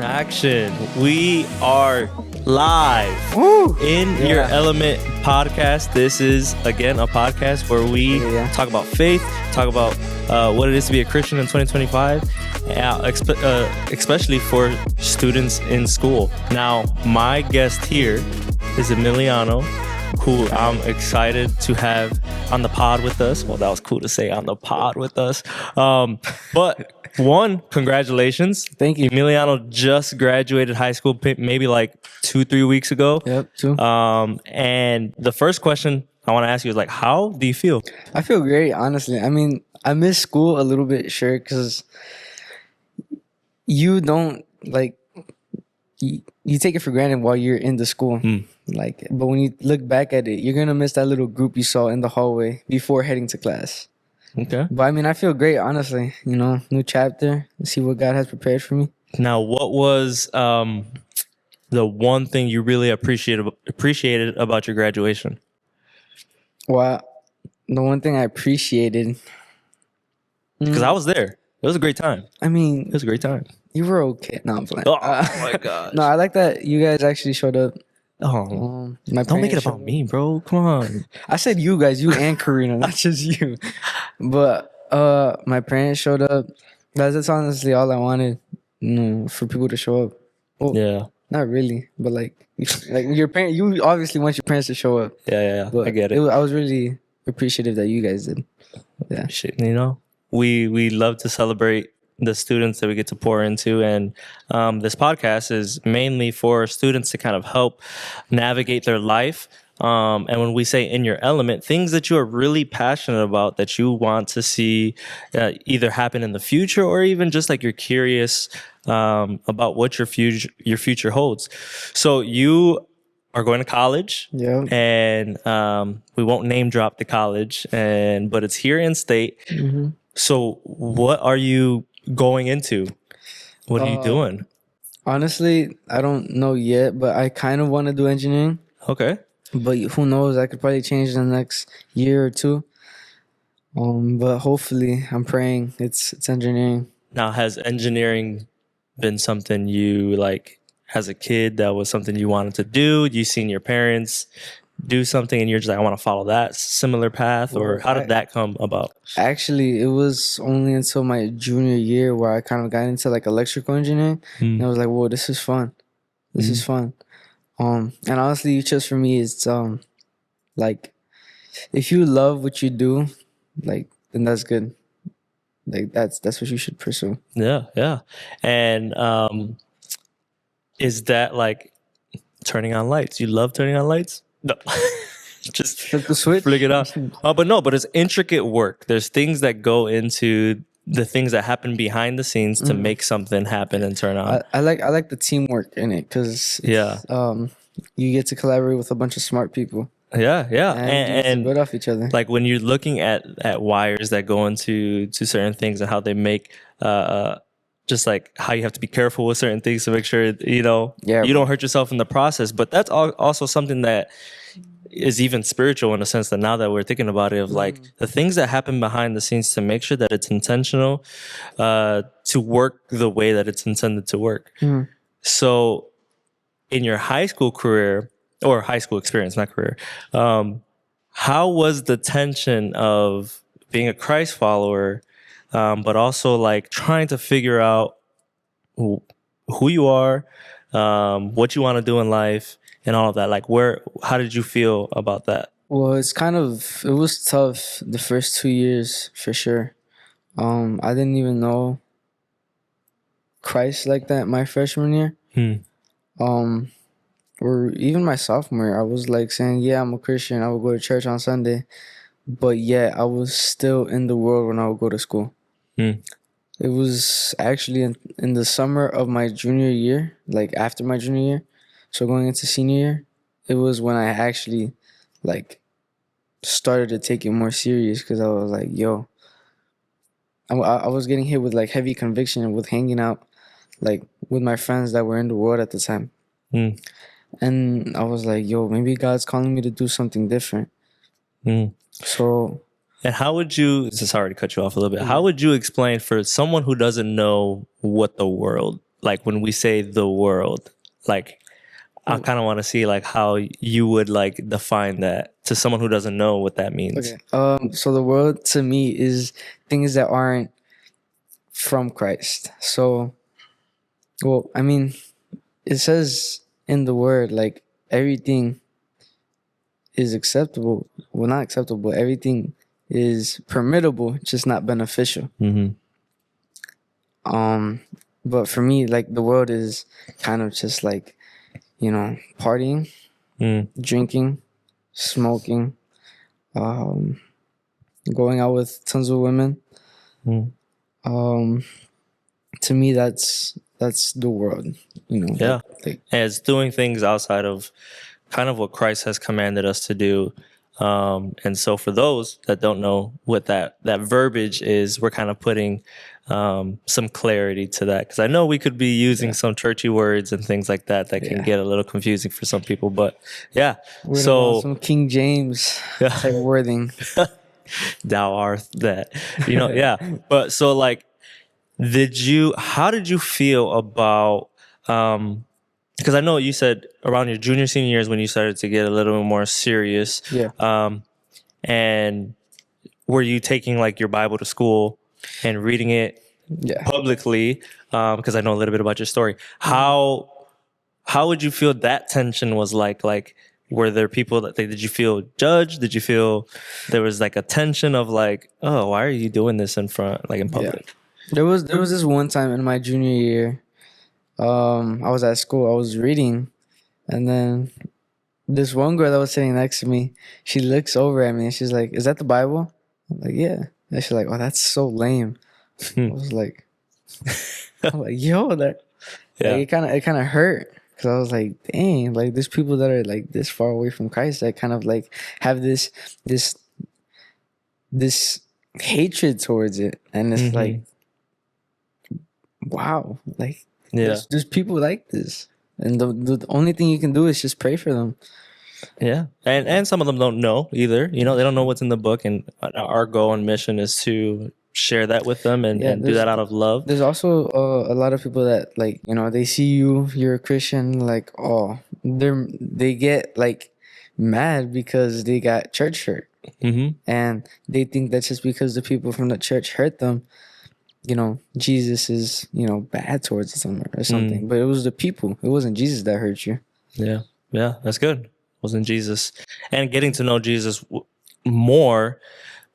Action. We are live in Your Element podcast. This is, again, a podcast where we talk about faith, talk about what it is to be a Christian in 2025, especially for students in school. Now, my guest here is Emiliano, who I'm excited to have on the pod with us. Well, that was cool to say, on the pod with us. But one, congratulations. Thank you. Emiliano just graduated high school maybe like 2-3 weeks ago. Yep, 2. And the first question I want to ask you is like, how do you feel? I feel great, honestly. I mean, I miss school a little bit, sure, because you don't, like, you take it for granted while you're in the school. Like, but when you look back at it, you're going to miss that little group you saw in the hallway before heading to class. Okay. But I mean, I feel great, honestly. You know, new chapter. See what God has prepared for me. Now, what was the one thing you really appreciated about your graduation? Well, the one thing I appreciated, because I was there. It was a great time. I mean, It was a great time. you were okay. No, I'm playing. Oh my god. No, I like that you guys actually showed up. Oh, My don't make it parents about showed me, bro. Come on. I said you guys, you and Karina, not just you. But my parents showed up. That's honestly all I wanted, for people to show up. Well, Yeah. not really, but like your parent. You obviously want your parents to show up. Yeah. But I get it. I was really appreciative that you guys did. Yeah. Shit, we love to celebrate the students that we get to pour into, and this podcast is mainly for students to kind of help navigate their life. And when we say in your element, things that you are really passionate about that you want to see either happen in the future, or even just like you're curious about what your future holds. So you are going to college, Yeah. and we won't name drop the college, but it's here in state. Mm-hmm. So what are you going into? What are you doing? Honestly, I don't know yet, but I kind of want to do engineering. Okay. But who knows? I could probably change in the next year or two. But hopefully, I'm praying it's engineering. Now, has engineering been something you like as a kid? That was something you wanted to do? You seen your parents do something and you're just like, I want to follow that similar path? Or how did that come about? Actually, it was only until my junior year where I kind of got into like electrical engineering. And I was like, whoa, this is fun. This is fun. And honestly, just for me, it's like if you love what you do, like then that's good. Like that's what you should pursue. Yeah. And is that like turning on lights? You love turning on lights? No. Just Flip the switch. flick it off. But it's intricate work. There's things that go into the things that happen behind the scenes to make something happen and turn on. I like the teamwork in it because you get to collaborate with a bunch of smart people. Yeah. And build off each other. Like when you're looking at wires that go into certain things and how they make just like how you have to be careful with certain things to make sure you don't hurt yourself in the process. But that's also something that is even spiritual in a sense, that now that we're thinking about it, of like the things that happen behind the scenes to make sure that it's intentional to work the way that it's intended to work. So in your high school career, or high school experience, not career, how was the tension of being a Christ follower, but also like trying to figure out who you are, what you want to do in life, and all of that? Like, how did you feel about that? Well, it was tough the first 2 years for sure. I didn't even know Christ like that my freshman year. Or even my sophomore year, I was like saying, yeah, I'm a Christian. I would go to church on Sunday. But yeah, I was still in the world when I would go to school. It was actually in the summer of my junior year, like after my junior year, so going into senior year, it was when I actually like started to take it more serious, because I was like, yo, I was getting hit with like heavy conviction with hanging out like with my friends that were in the world at the time. And I was like, yo, maybe God's calling me to do something different. So And how would you, sorry to cut you off a little bit, how would you explain for someone who doesn't know what the world like when we say the world, like I kind of want to see like how you would like define that to someone who doesn't know what that means. Okay. So the world to me is things that aren't from Christ. So, well, I mean, it says in the word like everything is acceptable. Well, not acceptable. Everything is permittable, just not beneficial. Mm-hmm. But for me, like the world is kind of just like, partying, drinking, smoking, going out with tons of women. To me, that's the world. Yeah, and it's doing things outside of kind of what Christ has commanded us to do. And so for those that don't know what that verbiage is, we're kind of putting some clarity to that, because I know we could be using some churchy words and things like that can get a little confusing for some people. But yeah, so some King James type wording. Thou art that, yeah. But so like, how did you feel about, because I know you said around your junior, senior years when you started to get a little bit more serious. Yeah. And were you taking like your Bible to school and reading it publicly? Because I know a little bit about your story. How would you feel that tension was like? Like, were there people did you feel judged? Did you feel there was like a tension of like, oh, why are you doing this in public? Yeah. There was this one time in my junior year. I was at school. I was reading, and then this one girl that was sitting next to me, she looks over at me and she's like, "Is that the Bible?" I'm like, "Yeah." And she's like, "Oh, that's so lame." I was like, "Yo, that." Yeah. Like, it kind of hurt, because I was like, "Dang!" Like, there's people that are like this far away from Christ that kind of like have this hatred towards it, and it's like, wow, like there's people like this, and the only thing you can do is just pray for them. Yeah, and some of them don't know either. They don't know what's in the book, and our goal and mission is to share that with them and do that out of love. There's also a lot of people that like, they see you're a Christian, like, oh, they get like mad because they got church hurt, and they think that's just because the people from the church hurt them. Jesus is bad towards them or something. But it was the people. It wasn't Jesus that hurt you. Yeah, that's good. It wasn't Jesus. And getting to know Jesus more,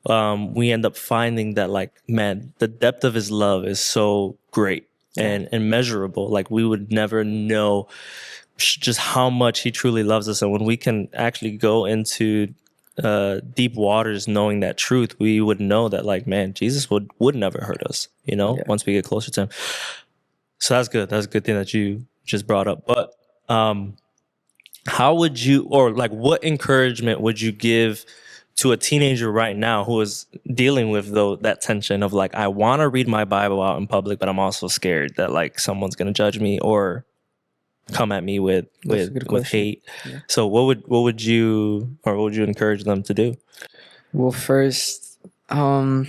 we end up finding that, like, man, the depth of his love is so great and immeasurable. Like, we would never know just how much he truly loves us. And when we can actually go into deep waters knowing that truth, we would know that, like, man, Jesus would never hurt us, once we get closer to him. So that's good. That's a good thing that you just brought up. But how would you, or like, what encouragement would you give to a teenager right now who is dealing with that tension of like, I want to read my Bible out in public, but I'm also scared that like someone's going to judge me or come at me with hate. Yeah. So what would you encourage them to do? Well, first, I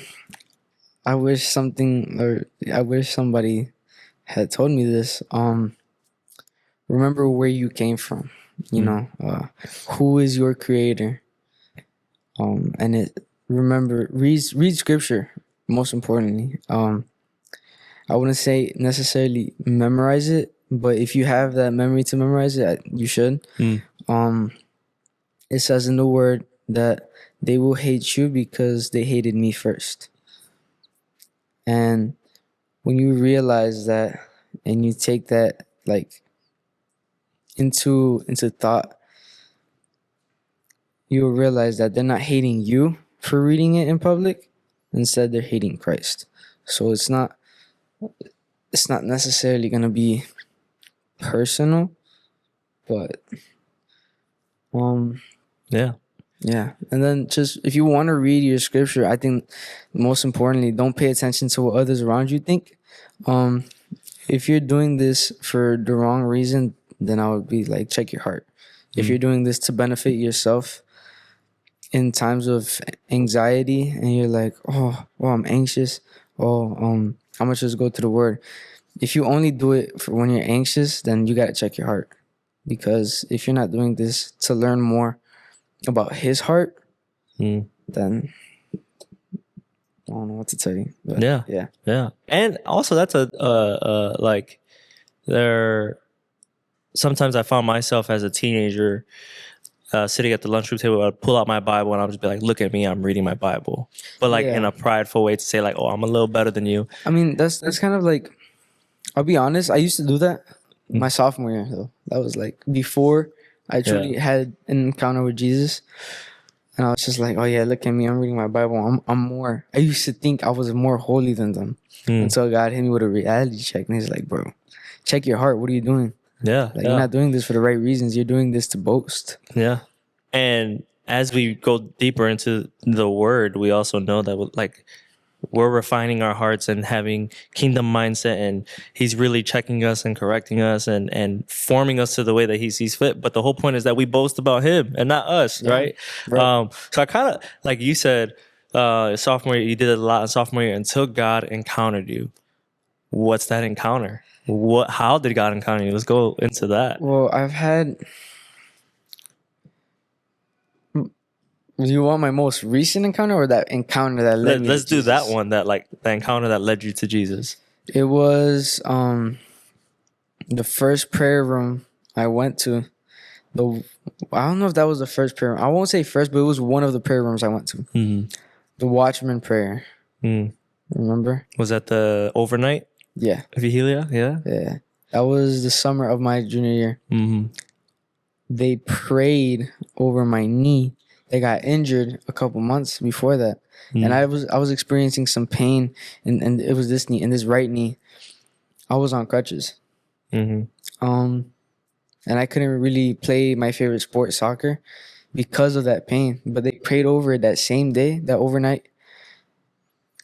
wish somebody had told me this. Remember where you came from. Who is your creator? And read scripture, most importantly. I wouldn't say necessarily memorize it, but if you have that memory to memorize it, you should. It says in the word that they will hate you because they hated me first. And when you realize that and you take that like into thought, you'll realize that they're not hating you for reading it in public. Instead, they're hating Christ. So it's not necessarily going to be personal, but yeah. And then just if you want to read your scripture, I think most importantly, don't pay attention to what others around you think. If you're doing this for the wrong reason, then I would be like, check your heart. If you're doing this to benefit yourself in times of anxiety and you're like, oh, I'm anxious, I'm gonna just go to the word, if you only do it for when you're anxious, then you gotta check your heart, because if you're not doing this to learn more about His heart, then I don't know what to tell you. But yeah. And also, that's like there. Sometimes I found myself as a teenager sitting at the lunchroom table. I'd pull out my Bible and I'll just be like, "Look at me, I'm reading my Bible," but like in a prideful way to say like, "Oh, I'm a little better than you." I mean, that's kind of like, I'll be honest. I used to do that my sophomore year though. That was like before I truly had an encounter with Jesus. And I was just like, oh yeah, look at me, I'm reading my Bible. I'm more. I used to think I was more holy than them until God hit me with a reality check, and He's like, bro, check your heart. What are you doing? You're not doing this for the right reasons. You're doing this to boast. Yeah, and as we go deeper into the Word, we also know that like we're refining our hearts and having kingdom mindset, and He's really checking us and correcting us and forming us to the way that He sees fit. But the whole point is that we boast about Him and not us, right? So I kind of, like you said, sophomore year, you did it a lot in sophomore year until God encountered you. What's that encounter? How did God encounter you? Let's go into that. Well, I've had. Do you want my most recent encounter or that encounter that led me? Let's do that one. That like the encounter that led you to Jesus. It was the first prayer room I went to. I don't know if that was the first prayer room. I won't say first, but it was one of the prayer rooms I went to. The Watchman prayer. Remember? Was that the overnight? Yeah. Vigilia? Yeah. Yeah. That was the summer of my junior year. They prayed over my knee. They got injured a couple months before that. And I was experiencing some pain, and it was this knee, and this right knee. I was on crutches. And I couldn't really play my favorite sport, soccer, because of that pain. But they prayed over it that same day, that overnight,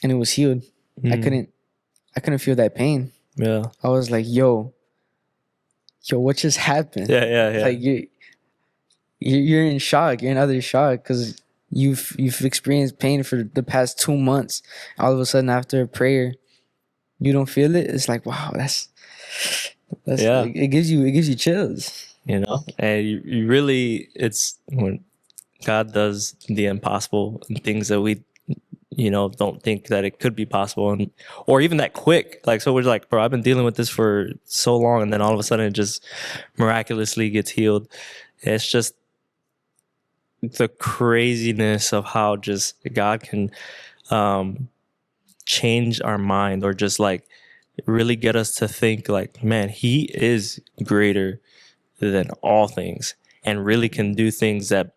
and it was healed. I couldn't feel that pain. Yeah. I was like, yo, what just happened? Yeah. Like you're in shock. You're in utter shock because you've experienced pain for the past 2 months. All of a sudden, after a prayer, you don't feel it. It's like, wow, that's like, it gives you chills. You know, and you really, it's when God does the impossible and things that we, don't think that it could be possible, or even that quick. Like, so we're like, bro, I've been dealing with this for so long, and then all of a sudden it just miraculously gets healed. It's just the craziness of how just God can change our mind, or just like really get us to think like, man, He is greater than all things, and really can do things that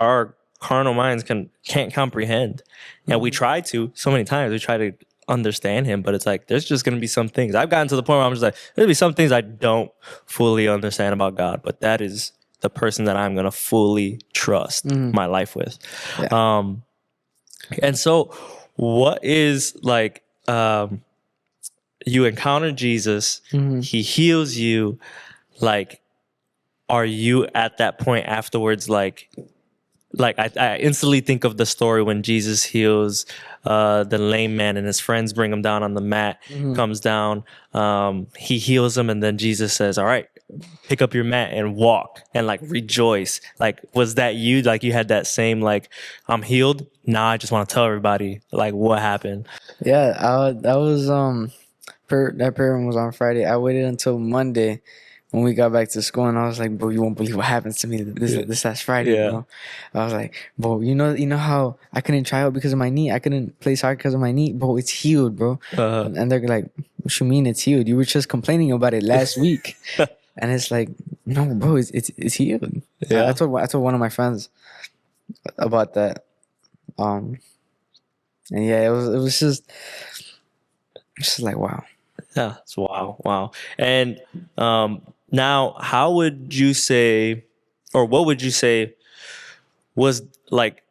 our carnal minds can't comprehend. And we try to so many times. We try to understand Him, but it's like there's just going to be some things. I've gotten to the point where I'm just like, there'll be some things I don't fully understand about God, but that is the person that I'm going to fully trust my life with. Yeah. And so what is like, you encounter Jesus, He heals you. Like, are you at that point afterwards, like I instantly think of the story when Jesus heals the lame man and his friends bring him down on the mat, comes down, he heals him, and then Jesus says, all right, pick up your mat and walk and like rejoice. Like, was that you? Like, you had that same, like, I'm healed. Now I just want to tell everybody like what happened. Yeah, that was that prayer room was on Friday. I waited until Monday when we got back to school, and I was like, bro, you won't believe what happens to me this last Friday, bro. I was like, bro, you know how I couldn't try out because of my knee? I couldn't play soccer because of my knee? Bro, it's healed, bro. And they're like, what you mean it's healed? You were just complaining about it last week. And it's like, no, bro, it's healed. Yeah. I told one of my friends about that. And yeah, it was just like, wow. Yeah, it's wow. And now, how would you say, or what would you say was like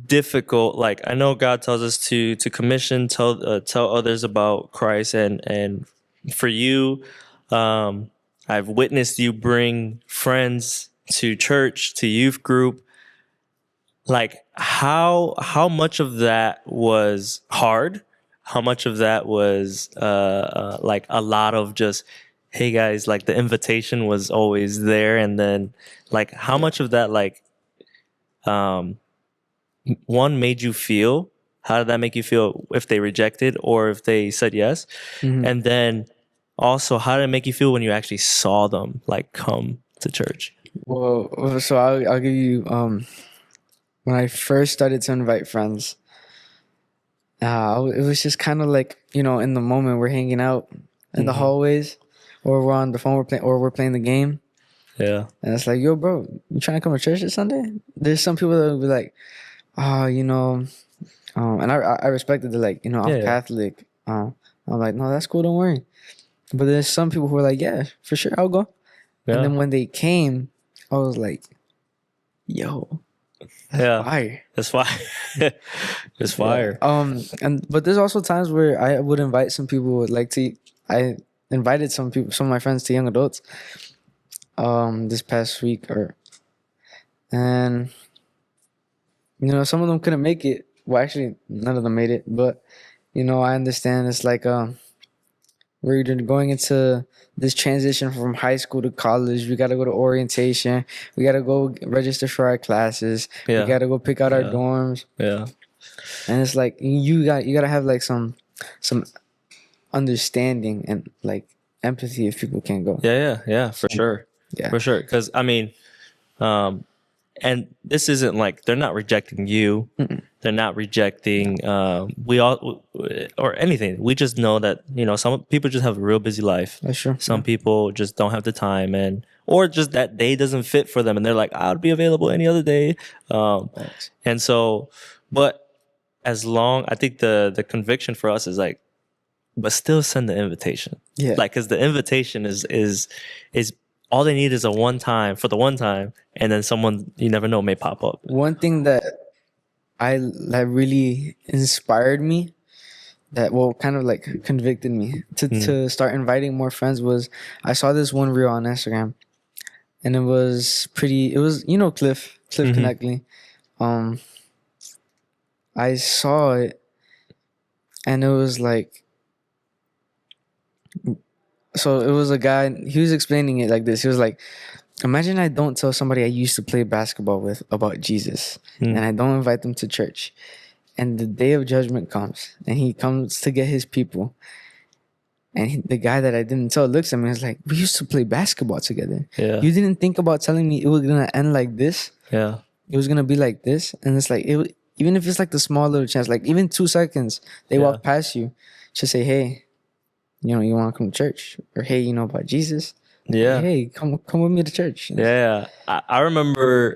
difficult? Like, I know God tells us to commission, tell others about Christ, and for you, I've witnessed you bring friends to church, to youth group. Like, how much of that was hard? how much of that was like a lot of just, hey guys, like the invitation was always there, and then like how much of that like one made you feel? How did that make you feel if they rejected or if they said yes? And then also, how did it make you feel when you actually saw them like come to church? Well, so I'll give you when I first started to invite friends, it was just kind of like, you know, in the moment we're hanging out in the hallways, or we're on the phone, we're playing the game. Yeah. And it's like, yo, bro, you trying to come to church this Sunday? There's some people that will be like, oh, you know, and I respected the, like, you know, I'm Catholic. I'm like, no, that's cool, don't worry. But there's some people who are like, yeah, for sure, I'll go. Yeah. And then when they came, I was like, yo, that's fire. That's fire. It's fire. But there's also times where I would invite some people I invited some of my friends to young adults this past week, and you know, some of them couldn't make it. Well, actually none of them made it, but you know, I understand it's like we're going into this transition from high school to college. We got to go to orientation. We got to go register for our classes. We got to go pick out our dorms. Yeah. And it's like you got to have like some understanding and like empathy if people can't go. Yeah, for sure. Yeah. For sure. Cuz I mean and this isn't like they're not rejecting you. Mm-mm. They're not rejecting we all or anything. We just know that, you know, some people just have a real busy life. That's true. Some people just don't have the time, and or just that day doesn't fit for them, and they're like, I'll be available any other day. And so, but as long, I think the conviction for us is like, but still send the invitation. Yeah. Like, cause the invitation is all they need is a one time, and then someone you never know may pop up. One thing that really inspired me, that kind of like convicted me to start inviting more friends, was I saw this one reel on Instagram, and it was you know, Cliff Connectly. I saw it, and it was like, so it was a guy, he was explaining it like this. He was like, imagine I don't tell somebody I used to play basketball with about Jesus, and I don't invite them to church. And the day of judgment comes, and he comes to get his people. And the guy that I didn't tell looks at me and is like, we used to play basketball together. Yeah. You didn't think about telling me it was going to end like this? Yeah. It was going to be like this? And it's like, even if it's like the small little chance, like even 2 seconds, they walk past you, just say, hey, you know, you want to come to church? Or, hey, you know about Jesus? Yeah. Hey, come with me to church. Yeah. I remember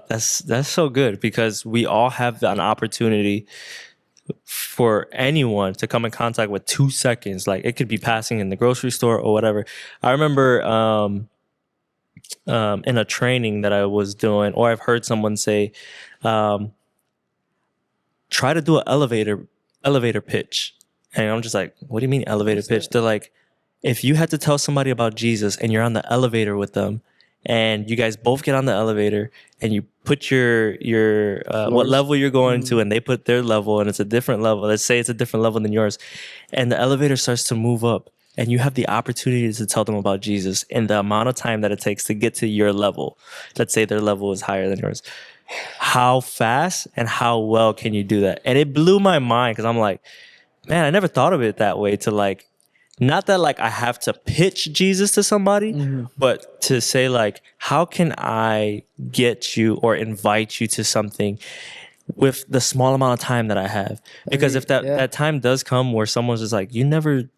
that's so good, because we all have an opportunity for anyone to come in contact with 2 seconds. Like, it could be passing in the grocery store or whatever. I remember in a training that I was doing, or I've heard someone say, try to do an elevator pitch. And I'm just like, what do you mean elevator pitch? They're like, if you had to tell somebody about Jesus and you're on the elevator with them, and you guys both get on the elevator and you put your what level you're going to, and they put their level, and it's a different level. Let's say it's a different level than yours, and the elevator starts to move up, and you have the opportunity to tell them about Jesus in the amount of time that it takes to get to your level. Let's say their level is higher than yours. How fast and how well can you do that? And it blew my mind, because I'm like, man, I never thought of it that way, to like, not that like I have to pitch Jesus to somebody, but to say like, how can I get you or invite you to something with the small amount of time that I have? Because if that time does come where someone's just like, dude,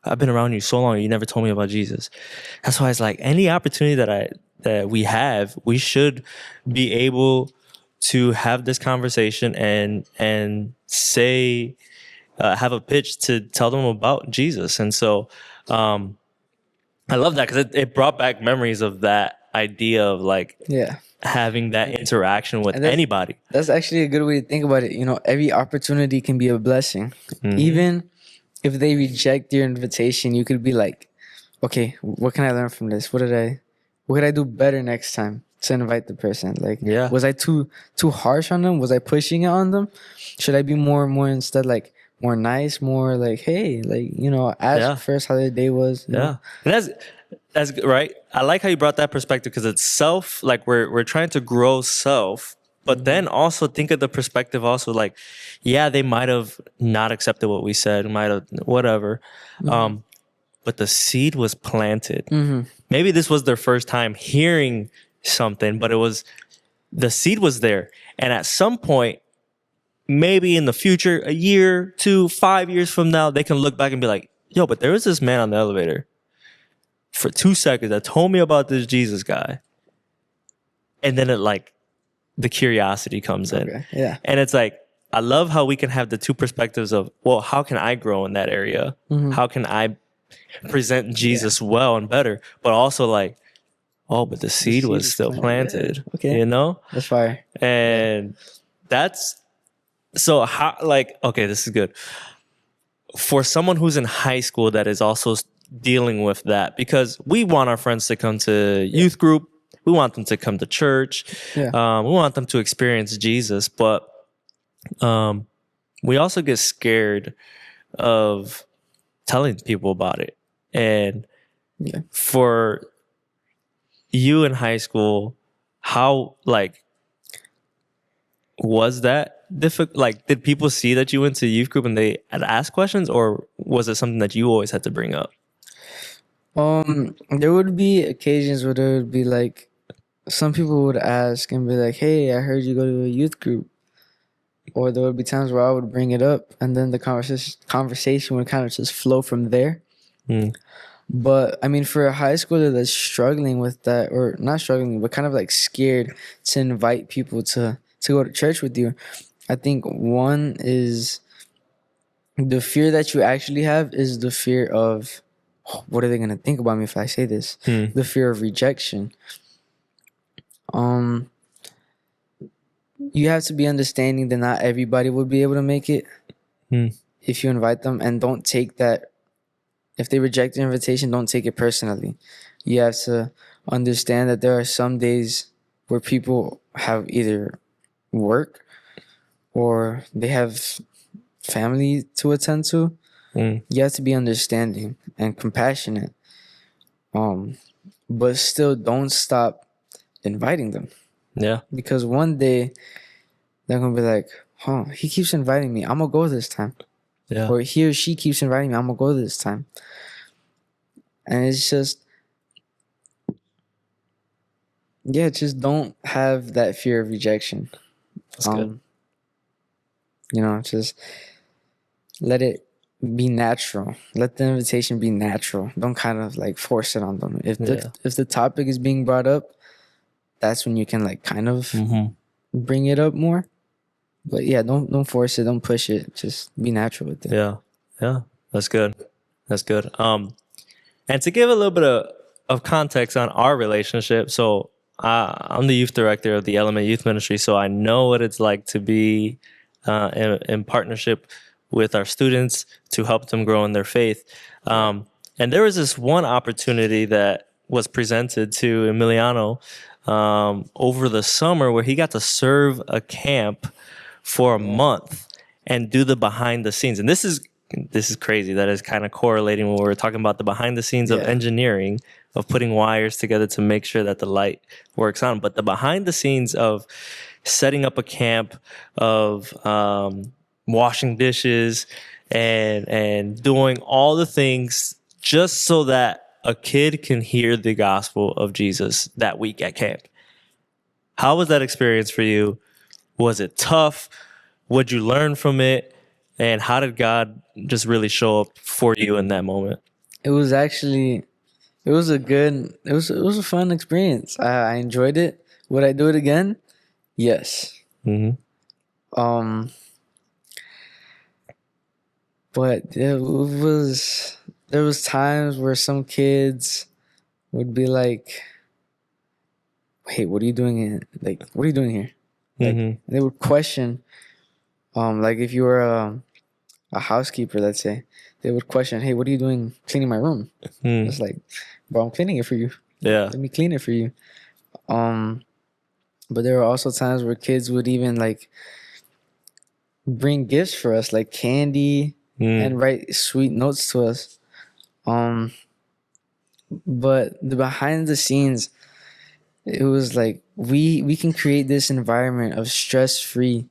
I've been around you so long, you never told me about Jesus. That's why it's like, any opportunity that we have, we should be able to have this conversation and say, have a pitch to tell them about Jesus. And so I love that, because it brought back memories of that idea of like having that interaction with anybody. That's actually a good way to think about it. You know, every opportunity can be a blessing. Even if they reject your invitation, you could be like, okay, what can I learn from this? What could I do better next time to invite the person? Like, was I too harsh on them? Was I pushing it on them? Should I be more instead like more nice, more like, hey, like, you know, ask first how the day was. Yeah. And that's right. I like how you brought that perspective because it's self, like we're trying to grow self, but then also think of the perspective also like, yeah, they might have not accepted what we said, might have whatever. But the seed was planted. Maybe this was their first time hearing something, but the seed was there. And at some point, maybe in the future, a year, 2, 5 years from now, they can look back and be like, yo, but there was this man on the elevator for 2 seconds that told me about this Jesus guy. And then the curiosity comes in. Yeah. And it's like, I love how we can have the two perspectives of, well, how can I grow in that area? How can I present Jesus well and better? But also like, oh, but the seed was still planted. Yeah. Okay. You know? That's fire. And that's so how okay, this is good. For someone who's in high school that is also dealing with that, because we want our friends to come to youth group, we want them to come to church, we want them to experience Jesus, but we also get scared of telling people about it. And for you in high school, how was that difficult? Like, did people see that you went to youth group and they had asked questions, or was it something that you always had to bring up? There would be occasions where there would be like, some people would ask and be like, hey, I heard you go to a youth group. Or there would be times where I would bring it up and then the conversation would kind of just flow from there. But I mean, for a high schooler that's struggling with that, or not struggling, but kind of like scared to invite people to go to church with you, I think one is the fear that you actually have is the fear of, what are they going to think about me if I say this? The fear of rejection. You have to be understanding that not everybody will be able to make it if you invite them, and don't take that. If they reject the invitation, don't take it personally. You have to understand that there are some days where people have either work or they have family to attend to. You have to be understanding and compassionate. But still don't stop inviting them. Yeah. Because one day they're going to be like, he keeps inviting me. I'm going to go this time. Yeah. Or he or she keeps inviting me. I'm going to go this time. And it's just, just don't have that fear of rejection. That's good. You know, just let it be natural. Let the invitation be natural. Don't kind of like force it on them. If the topic is being brought up, that's when you can like kind of bring it up more. But yeah, don't force it. Don't push it. Just be natural with it. Yeah. That's good. And to give a little bit of context on our relationship, so I'm the youth director of the Element Youth Ministry, so I know what it's like to be in partnership with our students to help them grow in their faith. And there was this one opportunity that was presented to Emiliano over the summer where he got to serve a camp for a month and do the behind the scenes. And this is crazy. That is kind of correlating when we were talking about the behind the scenes of engineering, of putting wires together to make sure that the light works on. But the behind the scenes of setting up a camp, of washing dishes and doing all the things just so that a kid can hear the gospel of Jesus that week at camp. How was that experience for you? Was it tough? What'd you learn from it? And how did God just really show up for you in that moment? It was a fun experience. I enjoyed it. Would I do it again? Yes. But there was times where some kids would be like, "Hey, what are you doing here? Like, what are you doing here?" Like, they would question, like if you were a housekeeper, let's say, they would question, "Hey, what are you doing cleaning my room?" It's like, "Bro, I'm cleaning it for you. Yeah. Let me clean it for you." But there were also times where kids would even like bring gifts for us, like candy, and write sweet notes to us. But the behind the scenes, it was like we can create this environment of stress free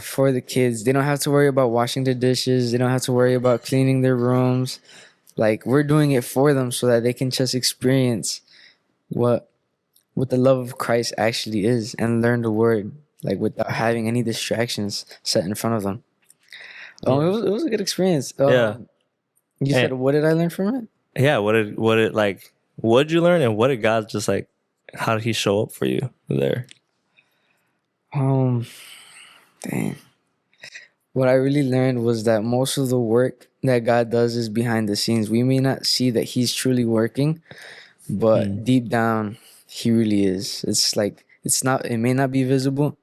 for the kids. They don't have to worry about washing their dishes. They don't have to worry about cleaning their rooms. Like, we're doing it for them so that they can just experience what the love of Christ actually is and learn the word, like, without having any distractions set in front of them. It was a good experience. You said, what did I learn from it? Yeah, what did you learn, and what did God just like, how did he show up for you there? Dang. What I really learned was that most of the work that God does is behind the scenes. We may not see that he's truly working, but deep down, he really is. It's like, it may not be visible,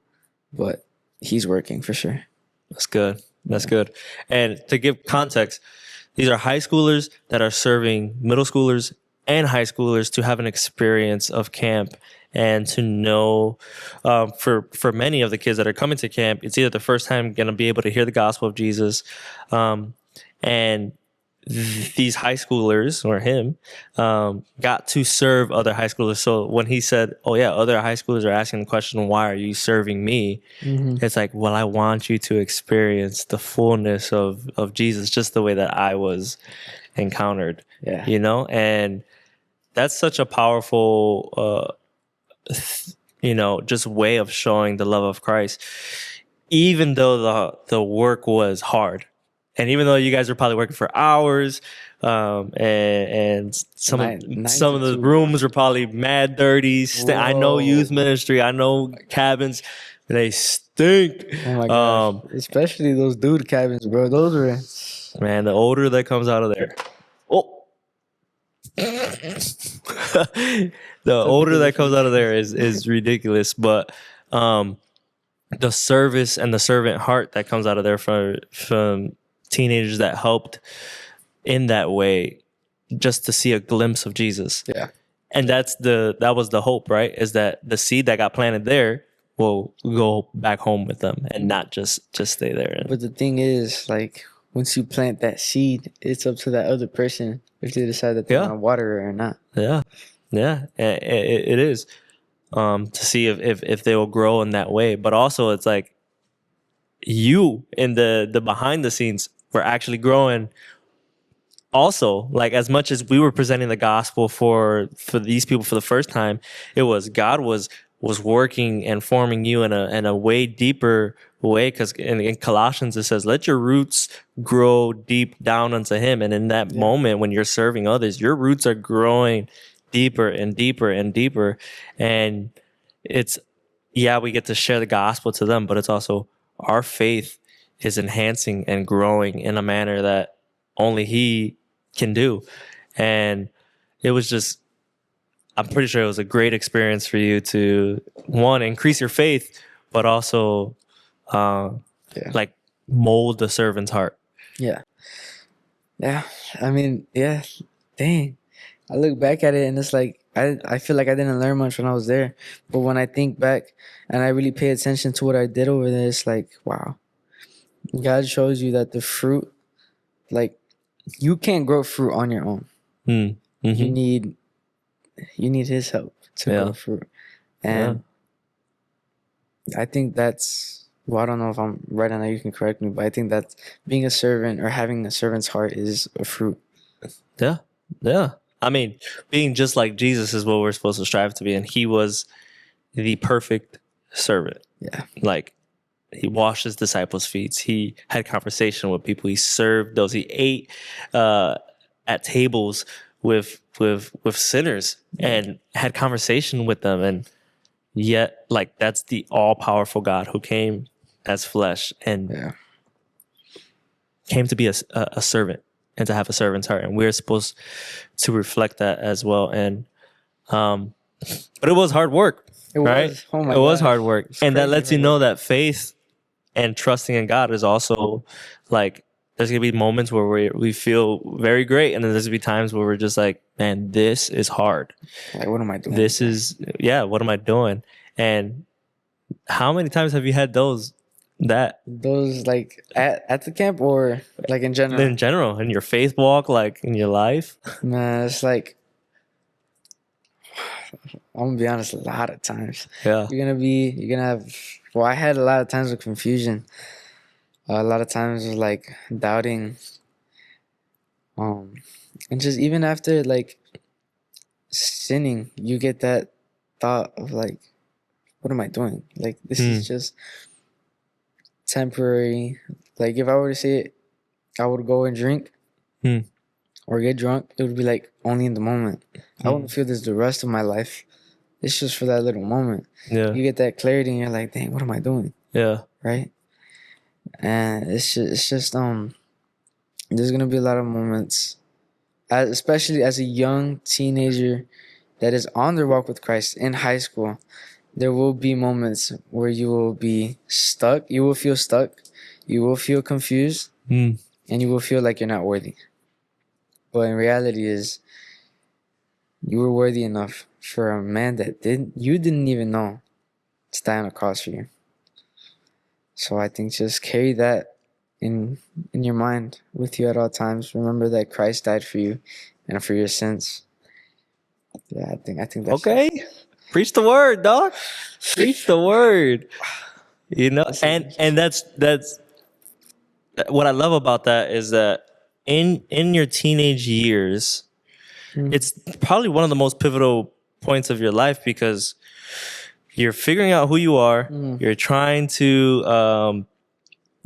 but he's working for sure. That's good. That's good. And to give context, these are high schoolers that are serving middle schoolers and high schoolers to have an experience of camp and to know, for many of the kids that are coming to camp, it's either the first time going to be able to hear the gospel of Jesus, and these high schoolers or him got to serve other high schoolers. So when he said, "Oh yeah, other high schoolers are asking the question, why are you serving me?" It's like, well, I want you to experience the fullness of Jesus, just the way that I was encountered. Yeah, you know, and that's such a powerful, just way of showing the love of Christ, even though the work was hard. And even though you guys are probably working for hours, and some of the rooms are probably mad dirty. I know youth ministry, I know cabins, they stink. Oh my gosh. Especially those dude cabins, bro. Those are, man, the odor that comes out of there. Oh, the odor that comes out of there is ridiculous. But the service and the servant heart that comes out of there from teenagers that helped in that way, just to see a glimpse of Jesus. Yeah. And that was the hope, right? Is that the seed that got planted there will go back home with them and not just stay there. But the thing is, like, once you plant that seed, it's up to that other person if they decide that they want to water it or not. Yeah, it is, to see if they will grow in that way. But also, it's like, you in the behind the scenes were actually growing also. Like, as much as we were presenting the gospel for these people for the first time, it was God was working and forming you in a way deeper way, because in Colossians it says, let your roots grow deep down unto him. And in that moment when you're serving others, your roots are growing deeper and deeper and deeper. And it's, we get to share the gospel to them, but it's also our faith is enhancing and growing in a manner that only he can do. And it was just, I'm pretty sure it was a great experience for you to, one, increase your faith, but also like mold the servant's heart. Yeah. I mean, dang. I look back at it and it's like, I feel like I didn't learn much when I was there. But when I think back and I really pay attention to what I did over there, it's like, wow. God shows you that the fruit, like, you can't grow fruit on your own. Mm-hmm. You need his help to grow fruit. And I think that's, well, I don't know if I'm right on that, you can correct me, but I think that being a servant or having a servant's heart is a fruit. Yeah. I mean, being just like Jesus is what we're supposed to strive to be. And he was the perfect servant. Yeah. Like, he washed his disciples' feet. He had conversation with people. He served those. He ate at tables with sinners and had conversation with them. And yet, like, that's the all-powerful God who came as flesh and came to be a servant and to have a servant's heart. And we're supposed to reflect that as well. And but it was hard work. It was hard work. And that lets you know that faith and trusting in God is also, like, there's going to be moments where we feel very great. And then there's going to be times where we're just like, man, this is hard. Like, what am I doing? What am I doing? And how many times have you had those that? Those like at the camp or like in general? In general, in your faith walk, like in your life. Man, it's like, I'm gonna be honest, a lot of times. Yeah. You're gonna have, well, I had a lot of times of confusion. A lot of times of like doubting. And just even after like sinning, you get that thought of like, what am I doing? Like, this is just temporary. Like, if I were to say it, I would go and drink or get drunk. It would be like only in the moment. I wouldn't feel this the rest of my life. It's just for that little moment. Yeah. You get that clarity and you're like, dang, what am I doing? Yeah. Right? And it's just there's gonna be a lot of moments, especially as a young teenager that is on their walk with Christ in high school. There will be moments where you will be stuck. You will feel stuck. You will feel confused, and you will feel like you're not worthy. But in reality, is you were worthy enough for a man that you didn't even know to die on a cross for you. So I think just carry that in your mind with you at all times. Remember that Christ died for you and for your sins. Yeah, I think that's okay. Preach the word, dog. Preach the word. You know, and that's what I love about that is that in your teenage years, it's probably one of the most pivotal points of your life because you're figuring out who you are. You're trying to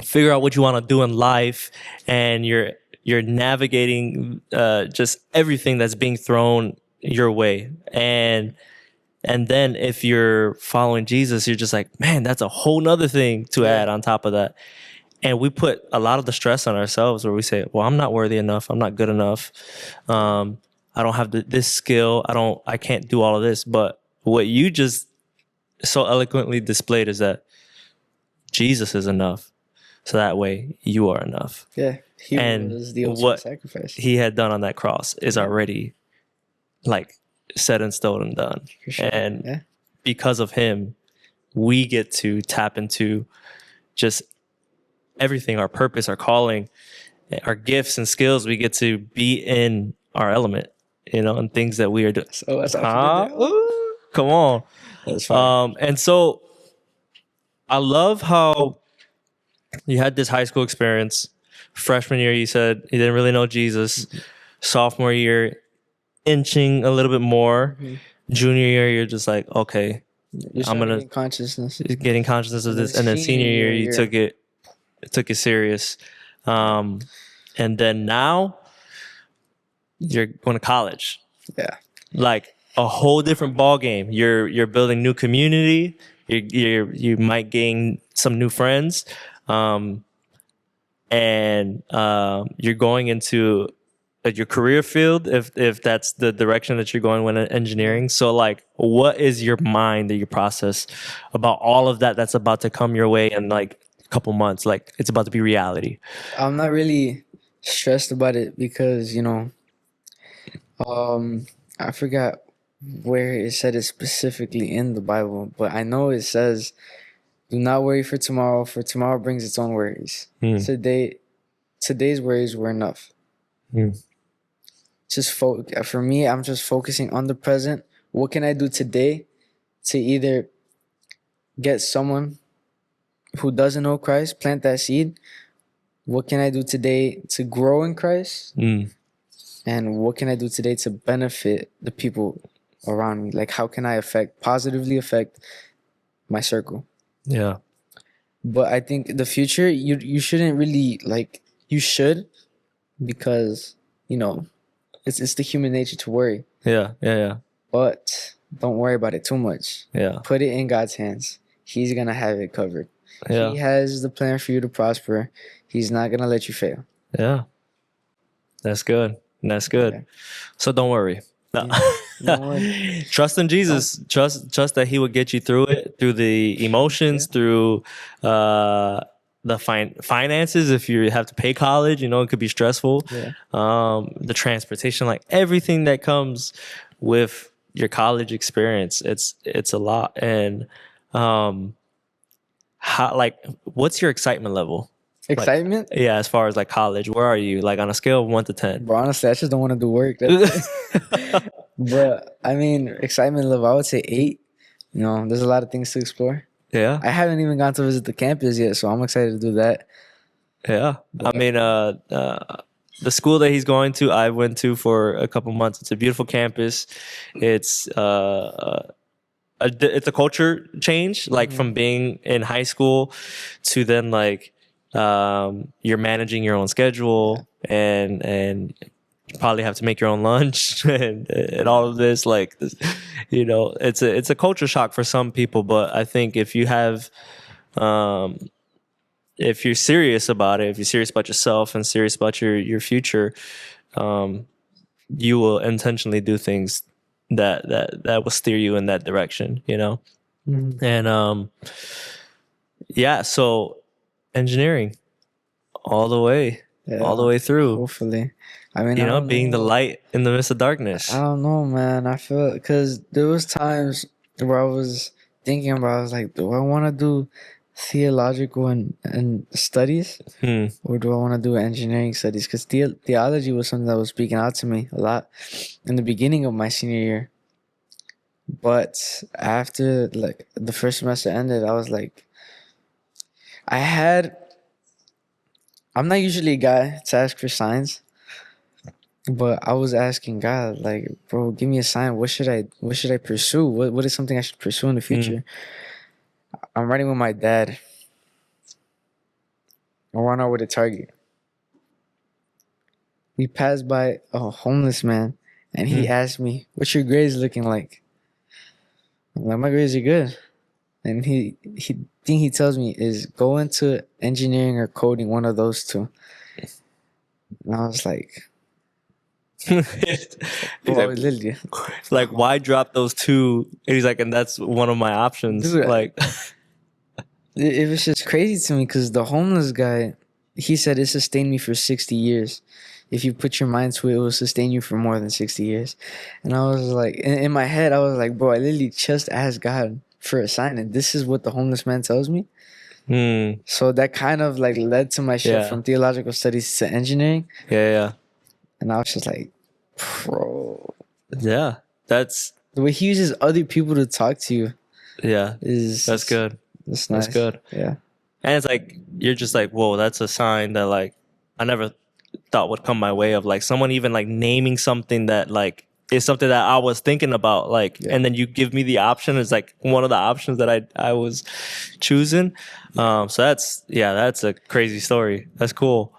figure out what you want to do in life, and you're navigating just everything that's being thrown your way. And then if you're following Jesus, you're just like, man, that's a whole nother thing to add on top of that. And we put a lot of the stress on ourselves where we say, well, I'm not worthy enough. I'm not good enough. I don't have this skill. I can't do all of this. But what you just so eloquently displayed is that Jesus is enough. So that way you are enough. Yeah. And was the ultimate what sacrifice he had done on that cross is already like set in stone and done. Sure. And because of him, we get to tap into just everything, our purpose, our calling, our gifts and skills. We get to be in our element, and things that we are doing. So that's come on. That's fine. And so I love how you had this high school experience. Freshman year, you said you didn't really know Jesus. Sophomore year, inching a little bit more. Junior year, you're just like, okay, I'm gonna getting consciousness of this. And then senior year, you took it serious. And then now you're going to college. Yeah, like a whole different ball game. You're building new community. You might gain some new friends, and you're going into your career field if that's the direction that you're going with engineering. So like, what is your mind that you process about all of that that's about to come your way in like a couple months? Like it's about to be reality. I'm not really stressed about it because I forgot where it said it specifically in the Bible, but I know it says, "Do not worry for tomorrow brings its own worries." Today's worries were enough. For me, I'm just focusing on the present. What can I do today to either get someone who doesn't know Christ, plant that seed? What can I do today to grow in Christ? And what can I do today to benefit the people around me? Like, how can I positively affect my circle? Yeah. But I think the future, you shouldn't really, you should, because, it's the human nature to worry. Yeah. But don't worry about it too much. Yeah. Put it in God's hands. He's going to have it covered. Yeah. He has the plan for you to prosper. He's not going to let you fail. Yeah. That's good. Yeah. So don't worry. No. Don't worry. Trust in Jesus. Trust that he will get you through it, through the emotions, through the finances. If you have to pay college, it could be stressful. Yeah. The transportation, like everything that comes with your college experience, it's a lot. And how, like, what's your excitement level? Excitement? Like, yeah, as far as like college, where are you? Like on a scale of 1 to 10? Bro, honestly, I just don't want to do work. That's it. But I mean, excitement level, I would say 8. You know, there's a lot of things to explore. Yeah. I haven't even gone to visit the campus yet, so I'm excited to do that. Yeah. But, I mean, the school that he's going to, I went to for a couple months. It's a beautiful campus. It's it's a culture change, like from being in high school to then like you're managing your own schedule and you probably have to make your own lunch and all of this. Like, you know, it's a culture shock for some people, but I think if you have if you're serious about it, if you're serious about yourself and serious about your future, you will intentionally do things that will steer you in that direction, you know? And yeah, so engineering all the way, all the way through. Hopefully. I mean, You I know, don't being the know. light in the midst of darkness. I don't know, man. I feel because there was times where I was thinking about, I was like, do I want to do theological and studies, or do I want to do engineering studies? Because theology was something that was speaking out to me a lot in the beginning of my senior year. But after like the first semester ended, I was like, I'm not usually a guy to ask for signs. But I was asking God, like, bro, give me a sign. What should I pursue? What is something I should pursue in the future? I'm riding with my dad. We're on our way to Target. We passed by a homeless man, and he asked me, "What's your grades looking like?" I'm like, "My grades are good." And he tells me is go into engineering or coding, one of those two. And I was like, bro, literally, like, why drop those two? And he's like, and that's one of my options. Dude, like, it was just crazy to me because the homeless guy, he said it sustained me for 60 years. If you put your mind to it, it will sustain you for more than 60 years. And I was like, in my head, I was like, bro, I literally just asked God for a sign, and this is what the homeless man tells me. So that kind of like led to my shift from theological studies to engineering. Yeah. And I was just like, bro. Yeah, that's the way he uses other people to talk to you. Yeah, that's good. That's nice. That's good. Yeah. And it's like, you're just like, whoa, that's a sign that like I never thought would come my way, of like someone even like naming something that like is something that I was thinking about, like, and then you give me the option. It's like one of the options that I was choosing. So that's a crazy story. That's cool.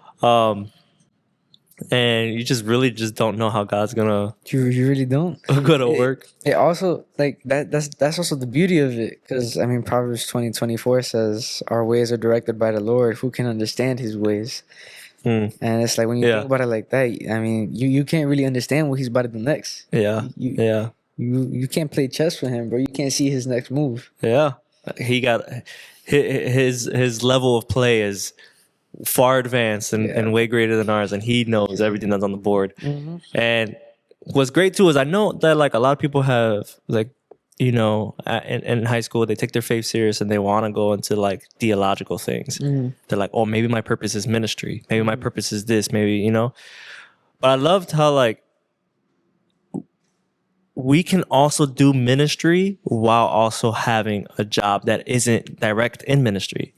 And you just really just don't know how God's gonna you really don't gonna work. It also like that's also the beauty of it, because I mean Proverbs 20:24 says our ways are directed by the Lord. Who can understand his ways? And it's like when you think about it like that, I mean you can't really understand what he's about to do next. You can't play chess with him, bro. You can't see his next move. He got his level of play is far advanced and way greater than ours, and he knows everything that's on the board. And what's great too is I know that like a lot of people have like, you know, in high school they take their faith serious and they want to go into like theological things. They're like, oh, maybe my purpose is ministry, maybe my purpose is this, maybe, you know. But I loved how like we can also do ministry while also having a job that isn't direct in ministry.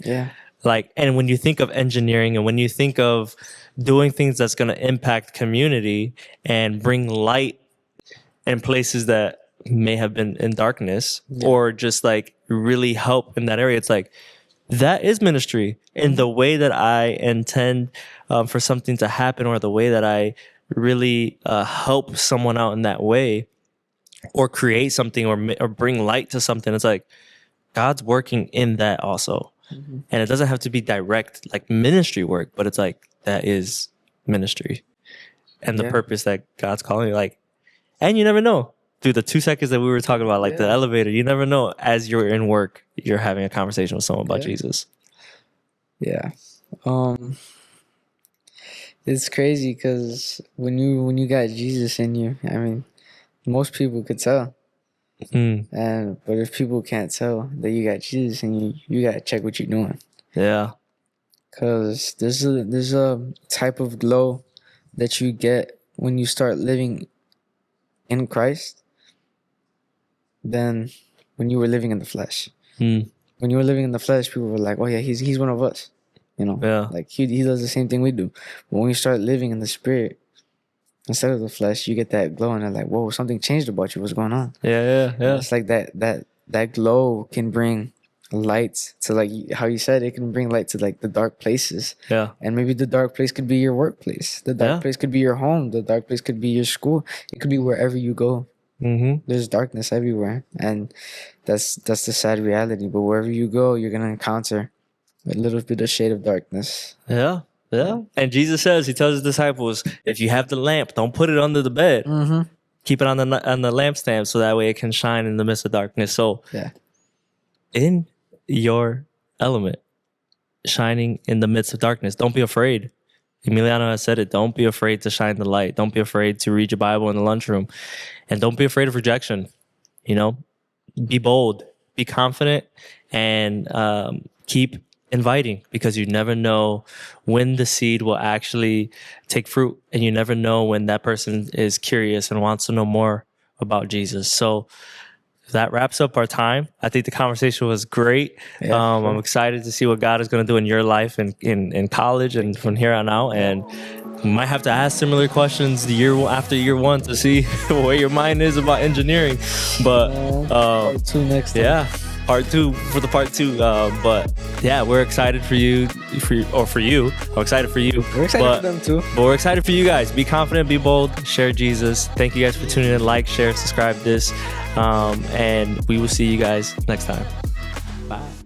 Like, and when you think of engineering and when you think of doing things that's going to impact community and bring light in places that may have been in darkness, or just like really help in that area, it's like, that is ministry in the way that I intend for something to happen, or the way that I really help someone out in that way, or create something, or bring light to something. It's like God's working in that also. And it doesn't have to be direct like ministry work, but it's like that is ministry and the purpose that God's calling you. Like, and you never know through the 2 seconds that we were talking about, like the elevator, you never know as you're in work, you're having a conversation with someone about Jesus. It's crazy because when you got Jesus in you, I mean, most people could tell. But if people can't tell that you got Jesus, and you gotta check what you're doing. Yeah. Cause there's a type of glow that you get when you start living in Christ than when you were living in the flesh. When you were living in the flesh, people were like, "Oh yeah, he's one of us," Like he does the same thing we do. But when you start living in the spirit instead of the flesh, you get that glow, and they're like, "Whoa, something changed about you. What's going on?" Yeah. And it's like that glow can bring light to, like how you said, it can bring light to like the dark places. Yeah. And maybe the dark place could be your workplace. The dark place could be your home. The dark place could be your school. It could be wherever you go. There's darkness everywhere, and that's the sad reality. But wherever you go, you're gonna encounter a little bit of shade of darkness. Yeah. And Jesus says, he tells his disciples, if you have the lamp, don't put it under the bed. Keep it on the lampstand, so that way it can shine in the midst of darkness. So in your element, shining in the midst of darkness, don't be afraid. Emiliano has said it. Don't be afraid to shine the light. Don't be afraid to read your Bible in the lunchroom. And don't be afraid of rejection. Be bold, be confident, and keep inviting, because you never know when the seed will actually take fruit, and you never know when that person is curious and wants to know more about Jesus. So that wraps up our time. I think the conversation was great. I'm excited to see what God is going to do in your life and in college and from here on out. And we might have to ask similar questions the year after year one to see where your mind is about engineering. But part 2 next time. Yeah, part 2 for the part 2. But yeah, we're excited for you. I'm excited for you. We're excited for them too. But we're excited for you guys. Be confident, be bold, share Jesus. Thank you guys for tuning in. Like, share, subscribe this. And we will see you guys next time. Bye.